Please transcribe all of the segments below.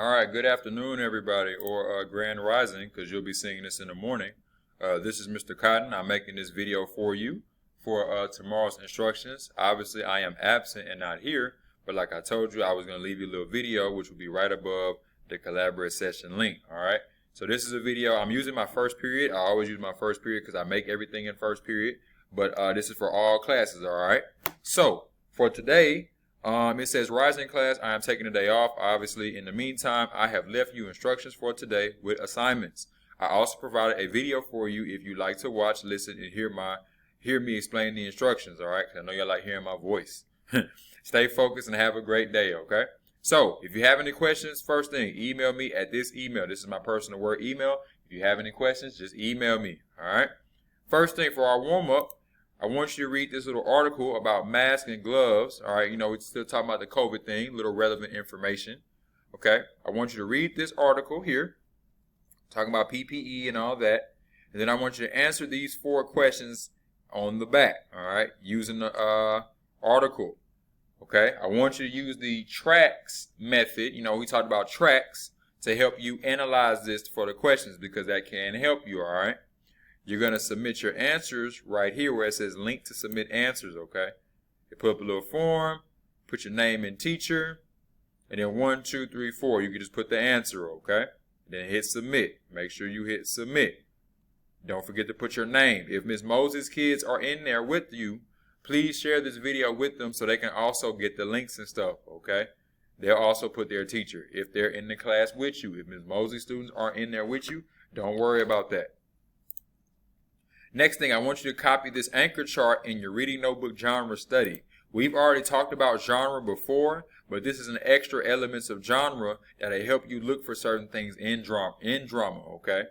All right, good afternoon, everybody, or grand rising, because you'll be seeing this in the morning. This is Mr. Cotton. I'm making this video for you for tomorrow's instructions. Obviously, I am absent and not here, but like I told you, I was going to leave you a little video, which will be right above the collaborate session link. All right, so this is a video. I'm using my first period. I always use my first period because I make everything in first period, but this is for all classes. All right, so for today, it says rising class, I am taking a day off. Obviously, in the meantime, I have left you instructions for today with assignments. I also provided a video for you if you like to watch, listen, and hear me explain the instructions, all right? 'Cause I know y'all like hearing my voice. Stay focused and have a great day, okay? So, if you have any questions, first thing, email me at this email. This is my personal work email. If you have any questions, just email me, all right? First thing for our warm-up, I want you to read this little article about masks and gloves. All right, you know, we're still talking about the COVID thing, little relevant information. Okay, I want you to read this article here, talking about PPE and all that. And then I want you to answer these 4 questions on the back, all right, using the article. Okay, I want you to use the tracks method. You know, we talked about tracks to help you analyze this for the questions because that can help you, all right? You're going to submit your answers right here where it says link to submit answers, okay? You put up a little form, put your name and teacher, and then 1, 2, 3, 4. You can just put the answer, okay? Then hit submit. Make sure you hit submit. Don't forget to put your name. If Ms. Moses' kids are in there with you, please share this video with them so they can also get the links and stuff, okay? They'll also put their teacher if they're in the class with you. If Ms. Moses' students aren't in there with you, don't worry about that. Next thing, I want you to copy this anchor chart in your reading notebook genre study. We've already talked about genre before, but this is an extra elements of genre that'll help you look for certain things in drama, okay?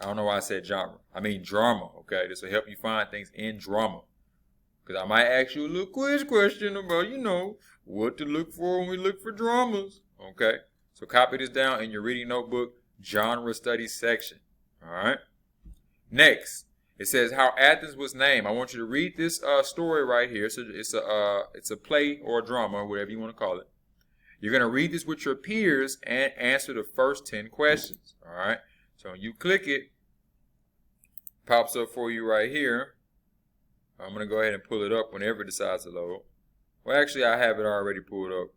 I don't know why I said genre. I mean drama, okay? This will help you find things in drama. Because I might ask you a little quiz question about, you know, what to look for when we look for dramas, okay? So copy this down in your reading notebook genre study section, all right? Next. It says how Athens was named. I want you to read this story right here. So it's a play or a drama, whatever you want to call it. You're going to read this with your peers and answer the first 10 questions. All right. So when you click it, pops up for you right here. I'm going to go ahead and pull it up whenever it decides to load. Well, actually, I have it already pulled up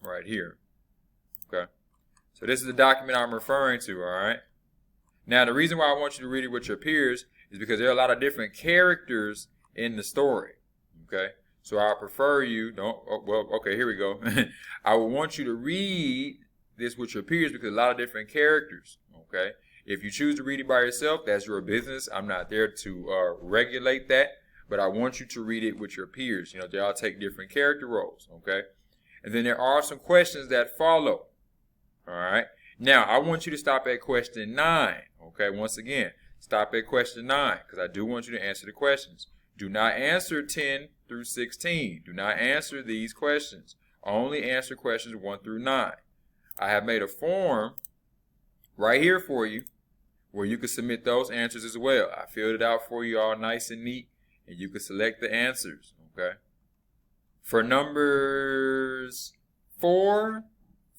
right here. Okay. So this is the document I'm referring to. All right. Now, the reason why I want you to read it with your peers is because there are a lot of different characters in the story, okay? So I prefer you, here we go. I would want you to read this with your peers because a lot of different characters, okay? If you choose to read it by yourself, that's your business. I'm not there to regulate that, but I want you to read it with your peers. You know, they all take different character roles, okay? And then there are some questions that follow, all right? Now, I want you to stop at question 9, okay? Once again, stop at question 9 because I do want you to answer the questions. Do not answer 10 through 16. Do not answer these questions. Only answer questions 1 through 9. I have made a form right here for you where you can submit those answers as well. I filled it out for you all nice and neat, and you can select the answers, okay? For numbers 4,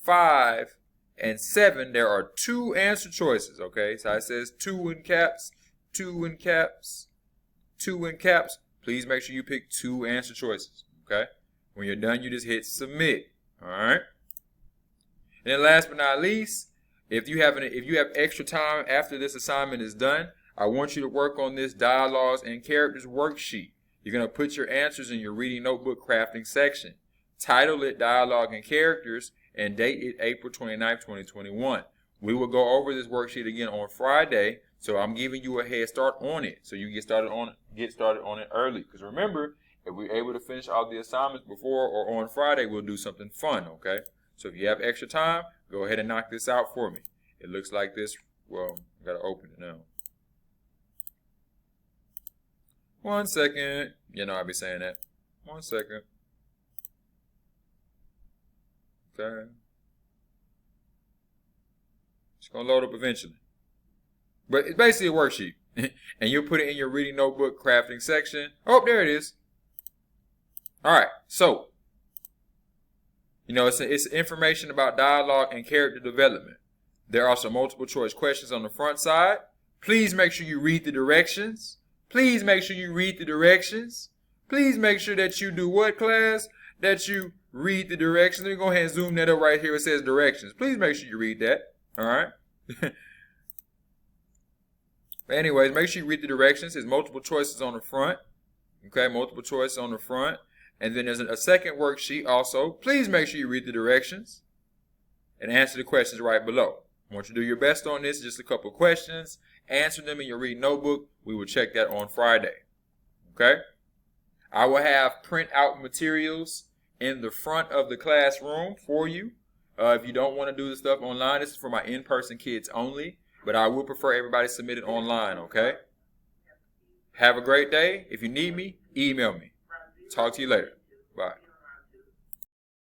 5, and 7, there are 2 answer choices, okay? So it says 2 in caps, 2 in caps, 2 in caps. Please make sure you pick 2 answer choices, okay? When you're done, you just hit submit, all right? And then last but not least, if you have extra time after this assignment is done, I want you to work on this dialogues and characters worksheet. You're going to put your answers in your reading notebook crafting section. Title it Dialogue and Characters, and date it April 29th, 2021. We will go over this worksheet again on Friday, so I'm giving you a head start on it, so you get started on it early. Because remember, if we're able to finish all the assignments before or on Friday, we'll do something fun, okay? So if you have extra time, go ahead and knock this out for me. It looks like this. Well, I gotta open it now. 1 second. You know I'll be saying that. 1 second. Okay. It's going to load up eventually. But it's basically a worksheet. And you'll put it in your reading notebook crafting section. Oh, there it is. All right. So You know, it's information about dialogue and character development. There are some multiple choice questions on the front side. Please make sure you read the directions. Please make sure you read the directions. Please make sure that you do what, class? That you read the directions. Let me go ahead and zoom that up right here. It says directions. Please make sure you read that. All right. Anyways, make sure you read the directions. There's multiple choices on the front. Okay, multiple choices on the front. And then there's a second worksheet also. Please make sure you read the directions and answer the questions right below. I want you to do your best on this. Just a couple questions. Answer them in your read notebook. We will check that on Friday. Okay? I will have print out materials in the front of the classroom for you. If you don't want to do the stuff online, this is for my in-person kids only. But I would prefer everybody submit it online, okay? Have a great day. If you need me, email me. Talk to you later. Bye.